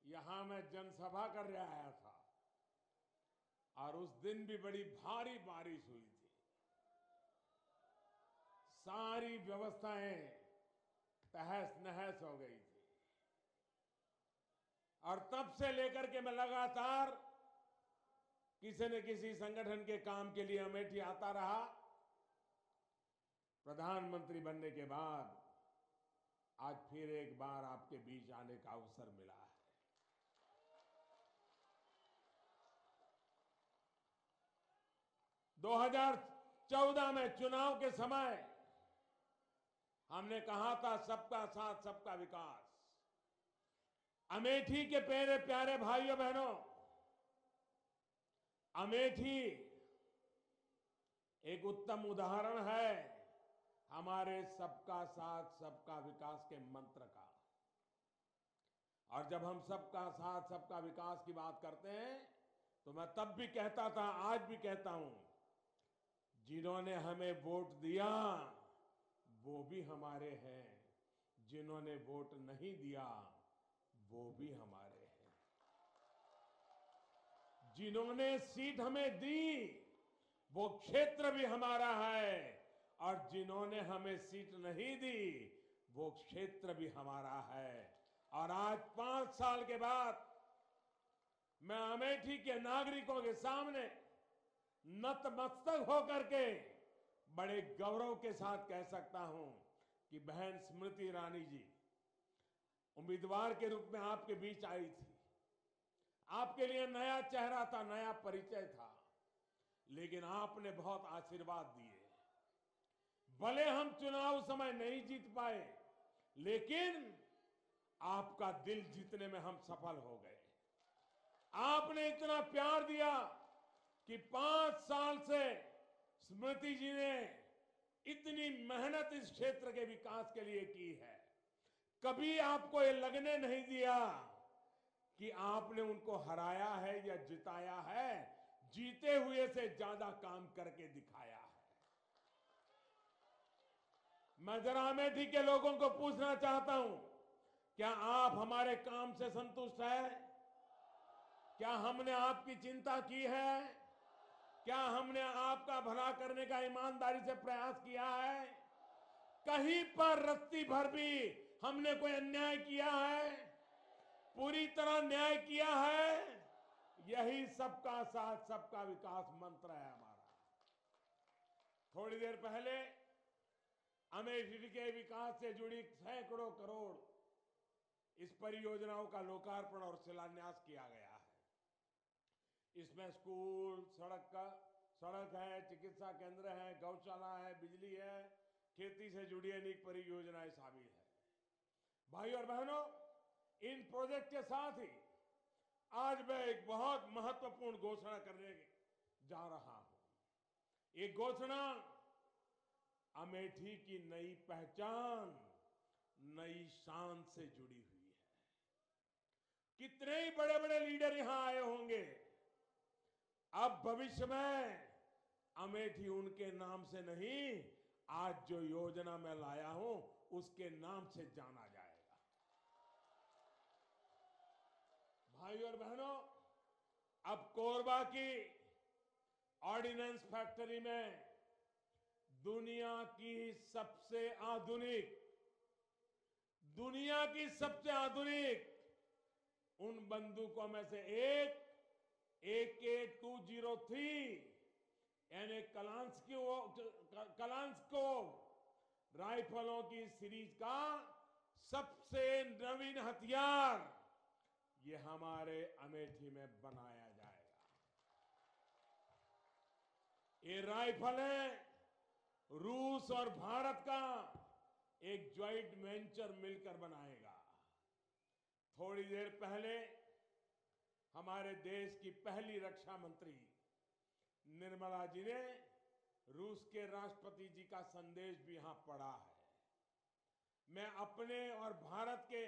यहां मैं जनसभा कर आया था और उस दिन भी बड़ी भारी बारिश हुई थी। सारी व्यवस्थाएं तहस नहस हो गई थी और तब से लेकर के मैं लगातार किसी न किसी संगठन के काम के लिए अमेठी आता रहा। प्रधानमंत्री बनने के बाद आज फिर एक बार आपके बीच आने का अवसर मिला है। 2014 में चुनाव के समय हमने कहा था सबका साथ सबका विकास। अमेठी के प्यारे प्यारे भाइयों बहनों, अमेठी एक उत्तम उदाहरण है हमारे सबका साथ सबका विकास के मंत्र का। और जब हम सबका साथ सबका विकास की बात करते हैं तो मैं तब भी कहता था, आज भी कहता हूं, जिन्होंने हमें वोट दिया वो भी हमारे हैं, जिन्होंने वोट नहीं दिया वो भी हमारे हैं। जिन्होंने सीट हमें दी वो क्षेत्र भी हमारा है और जिन्होंने हमें सीट नहीं दी वो क्षेत्र भी हमारा है। और आज 5 साल के बाद मैं अमेठी के नागरिकों के सामने नतमस्तक होकर के बड़े गौरव के साथ कह सकता हूं कि बहन स्मृति ईरानी जी उम्मीदवार के रूप में आपके बीच आई थी। आपके लिए नया चेहरा था, नया परिचय था, लेकिन आपने बहुत आशीर्वाद दिए। भले हम चुनाव समय नहीं जीत पाए, लेकिन आपका दिल जीतने में हम सफल हो गए। आपने इतना प्यार दिया कि 5 साल से स्मृति जी ने इतनी मेहनत इस क्षेत्र के विकास के लिए की है। कभी आपको ये लगने नहीं दिया कि आपने उनको हराया है या जिताया है, जीते हुए से ज्यादा काम करके दिखाया है। मैं जरा अमेठी के लोगों को पूछना चाहता हूं, क्या आप हमारे काम से संतुष्ट हैं? क्या हमने आपकी चिंता की है? क्या हमने आपका भला करने का ईमानदारी से प्रयास किया है? कहीं पर रत्ती भर भी हमने कोई अन्याय किया है? पूरी तरह न्याय किया है। यही सबका साथ सबका विकास मंत्र है हमारा। थोड़ी देर पहले अमेठी के विकास से जुड़ी सैकड़ों करोड़ इस परियोजनाओं का लोकार्पण और शिलान्यास किया गया है। इसमें स्कूल, सड़क है, चिकित्सा केंद्र है, गौशाला है, बिजली है, खेती से जुड़ी अनेक परियोजनाएं शामिल है। भाई और बहनों, इन प्रोजेक्ट के साथ ही आज मैं एक बहुत महत्वपूर्ण घोषणा करने जा रहा हूं। ये घोषणा अमेठी की नई पहचान, नई शान से जुड़ी हुई है। कितने ही बड़े बड़े लीडर यहां आए होंगे, अब भविष्य में अमेठी उनके नाम से नहीं, आज जो योजना मैं लाया हूं उसके नाम से जाना जाएगा। भाई और बहनों, अब कोरबा की ऑर्डिनेंस फैक्ट्री में दुनिया की सबसे आधुनिक उन बंदूकों में से एक AK-203 यानी कलांस्कोव राइफलों की सीरीज का सबसे नवीन हथियार ये हमारे अमेठी में बनाया जाएगा। ये राइफलें रूस और भारत का एक ज्वाइंट वेंचर मिलकर बनाएगा। थोड़ी देर पहले हमारे देश की पहली रक्षा मंत्री निर्मला जी ने रूस के राष्ट्रपति जी का संदेश भी यहां पढ़ा है। मैं अपने और भारत के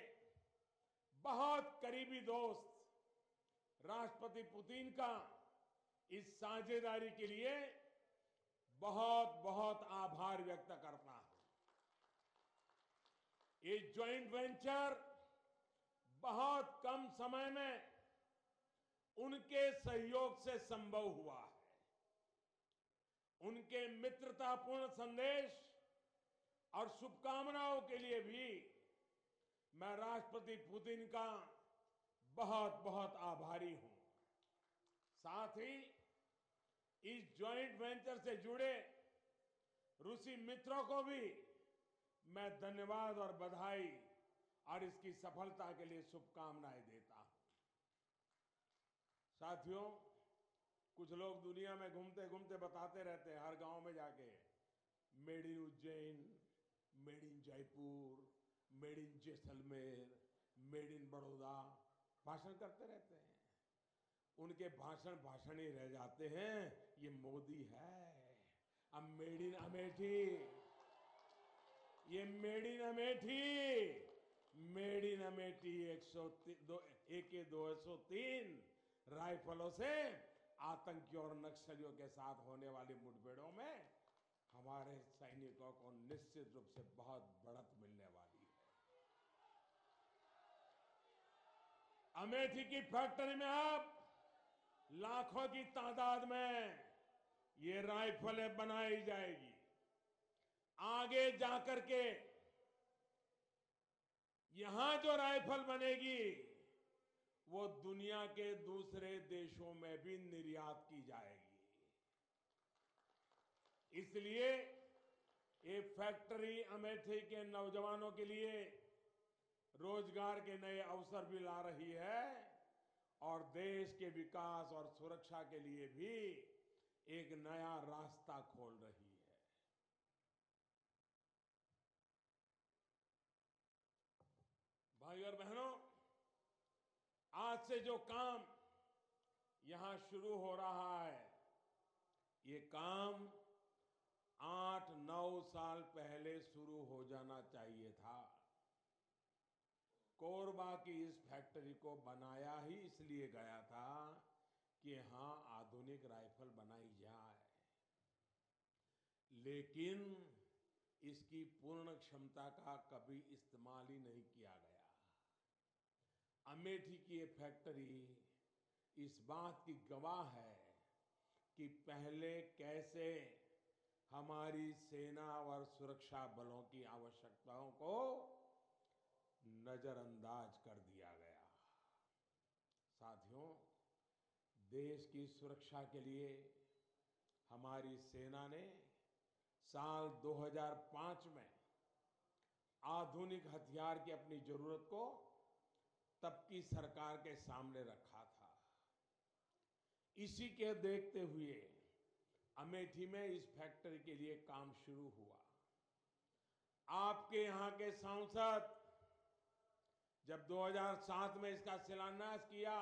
बहुत करीबी दोस्त राष्ट्रपति पुतिन का इस साझेदारी के लिए बहुत बहुत आभार व्यक्त करता हूं। ये ज्वाइंट वेंचर बहुत कम समय में उनके सहयोग से संभव हुआ है। उनके मित्रतापूर्ण संदेश और शुभकामनाओं के लिए भी मैं राष्ट्रपति पुतिन का बहुत बहुत आभारी हूं। साथ ही इस ज्वाइंट वेंचर से जुड़े रूसी मित्रों को भी मैं धन्यवाद और बधाई और इसकी सफलता के लिए शुभकामनाएं देता हूं। साथियों, कुछ लोग दुनिया में घूमते घूमते बताते रहते हैं, हर गांव में जाके made in Ujjain, made in Jaipur, made in Jaisalmer, made in Baroda भाषण करते रहते हैं। उनके भाषण ही रह जाते हैं। ये मोदी है। अब मेड इन अमेठी, ये made in Amethi, made in Amethi AK-203 राइफलों से आतंकियों और नक्सलियों के साथ होने वाली मुठभेड़ों में हमारे सैनिकों को निश्चित रूप से बहुत बढ़त मिलने वाली है। अमेठी की फैक्ट्री में अब लाखों की तादाद में ये राइफलें बनाई जाएगी। आगे जाकर के यहां जो राइफल बनेगी वो दुनिया के दूसरे देशों में भी निर्यात की जाएगी। इसलिए ये फैक्ट्री अमेठी के नौजवानों के लिए रोजगार के नए अवसर भी ला रही है और देश के विकास और सुरक्षा के लिए भी एक नया रास्ता खोल रही है। भाइयों और बहनों, आज से जो काम यहां शुरू हो रहा है, ये काम 8-9 साल पहले शुरू हो जाना चाहिए था। कोरबा की इस फैक्ट्री को बनाया ही इसलिए गया था कि यहां आधुनिक राइफल बनाई जाए, लेकिन इसकी पूर्ण क्षमता का कभी इस्तेमाल ही नहीं किया गया। अमेठी की ये फैक्ट्री इस बात की गवाह है कि पहले कैसे हमारी सेना और सुरक्षा बलों की आवश्यकताओं को नजरअंदाज कर दिया गया। साथियों, देश की सुरक्षा के लिए हमारी सेना ने साल 2005 में आधुनिक हथियार की अपनी जरूरत को तब की सरकार के सामने रखा था। इसी के देखते हुए अमेठी में इस फैक्ट्री के लिए काम शुरू हुआ। आपके यहां के सांसद जब 2007 में इसका शिलान्यास किया,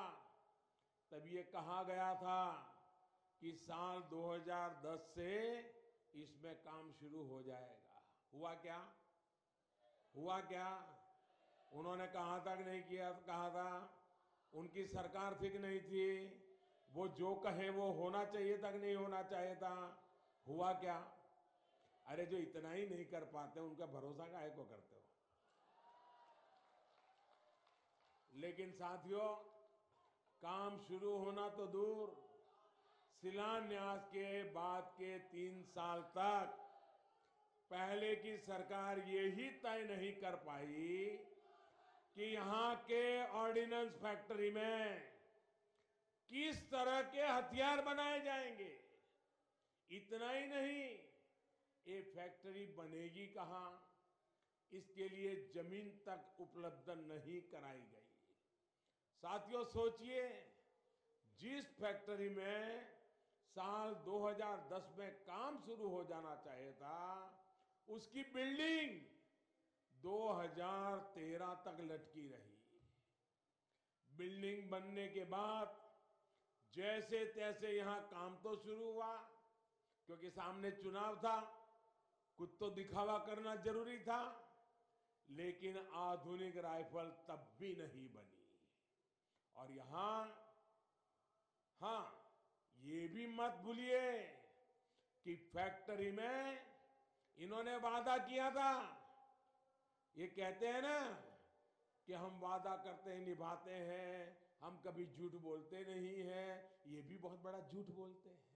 तब ये कहा गया था कि साल 2010 से इसमें काम शुरू हो जाएगा। हुआ क्या? हुआ क्या? उन्होंने कहा था कि नहीं किया? कहा था। उनकी सरकार ठीक नहीं थी। वो जो कहे वो होना चाहिए था कि नहीं होना चाहिए था? हुआ क्या? अरे जो इतना ही नहीं कर पाते उनका भरोसा काहे को करते हो? लेकिन साथियों, काम शुरू होना तो दूर, शिलान्यास के बाद के 3 साल तक पहले की सरकार ये ही तय नहीं कर पाई कि यहां के ऑर्डिनेंस फैक्ट्री में किस तरह के हथियार बनाए जाएंगे। इतना ही नहीं, ये फैक्ट्री बनेगी कहां, इसके लिए जमीन तक उपलब्ध नहीं कराई गई। साथियों, सोचिए, जिस फैक्ट्री में साल 2010 में काम शुरू हो जाना चाहिए था, उसकी बिल्डिंग 2013 तक लटकी रही। बिल्डिंग बनने के बाद जैसे तैसे यहां काम तो शुरू हुआ, क्योंकि सामने चुनाव था, कुछ तो दिखावा करना जरूरी था, लेकिन आधुनिक राइफल तब भी नहीं बनी। और यहां, हां, ये भी मत भूलिए कि फैक्ट्री में इन्होंने वादा किया था, ये कहते हैं ना कि हम वादा करते हैं निभाते हैं, हम कभी झूठ बोलते नहीं हैं, ये भी बहुत बड़ा झूठ बोलते हैं।